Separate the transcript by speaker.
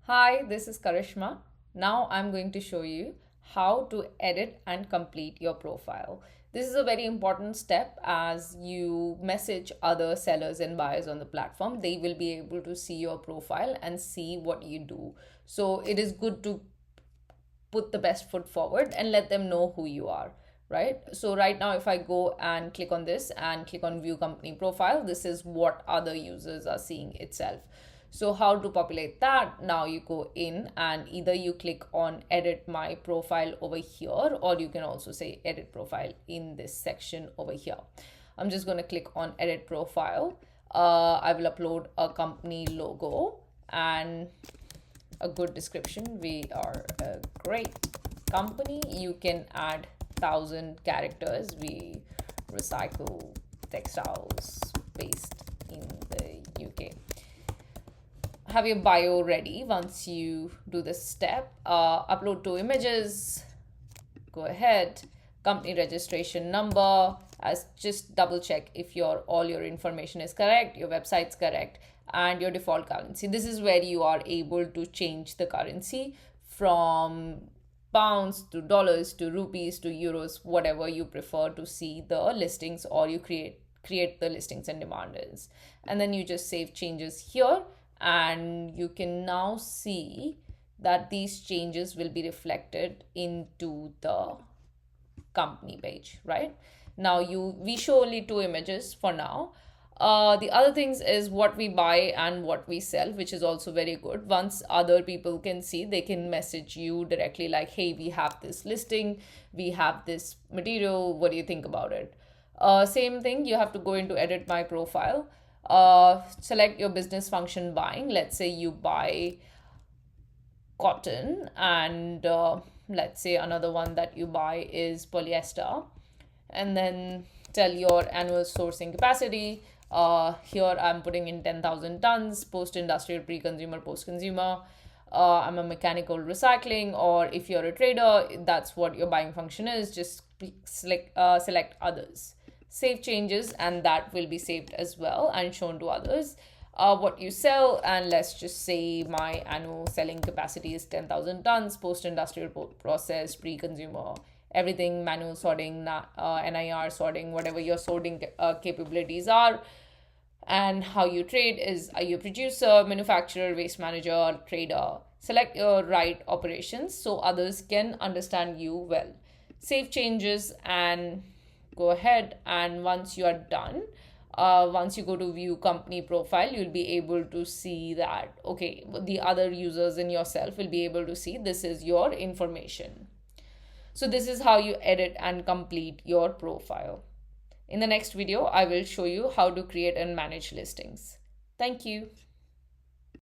Speaker 1: Hi, this is Karishma. Now I'm going to show you how to edit and complete your profile. This is a very important step as you message other sellers and buyers on the platform. They will be able to see your profile and see what you do. So it is good to put the best foot forward and let them know who you are, right? So right now, if I go and click on this and click on view company profile, this is what other users are seeing itself. So how to populate that? Now you go in and either you click on edit my profile over here, or you can also say edit profile in this section over here. I'm just going to click on edit profile. I will upload a company logo and a good description. We are a great company. You can add 1,000 characters. We recycle textiles based in the UK. Have your bio ready. Once you do this step, upload 2 images. Go ahead. Company registration number, as just double check if all your information is correct, your website's correct, and your default currency. This is where you are able to change the currency from pounds to dollars to rupees to euros, whatever you prefer to see the listings, or you create the listings and demands. And then you just save changes here, and you can now see that these changes will be reflected into the company page. Right now, we show only 2 images for now. The other things is what we buy and what we sell, which is also very good. Once other people can see, they can message you directly like, hey, we have this listing, we have this material, what do you think about it? Same thing, you have to go into edit my profile, select your business function buying. Let's say you buy cotton, and let's say another one that you buy is polyester, and then tell your annual sourcing capacity. Here I'm putting in 10,000 tons, post industrial, pre consumer, post consumer. I'm a mechanical recycling, or if you're a trader, that's what your buying function is. Just select others, save changes, and that will be saved as well and shown to others. What you sell, and let's just say my annual selling capacity is 10,000 tons, post industrial, process, pre consumer, everything, manual sorting, NIR sorting, whatever your sorting capabilities are. And how you trade is, are you a producer, manufacturer, waste manager, trader? Select your right operations so others can understand you well. Save changes and go ahead. And once you are done, once you go to view company profile, you'll be able to see that, okay, the other users and yourself will be able to see this is your information. So this is how you edit and complete your profile. In the next video, I will show you how to create and manage listings. Thank you.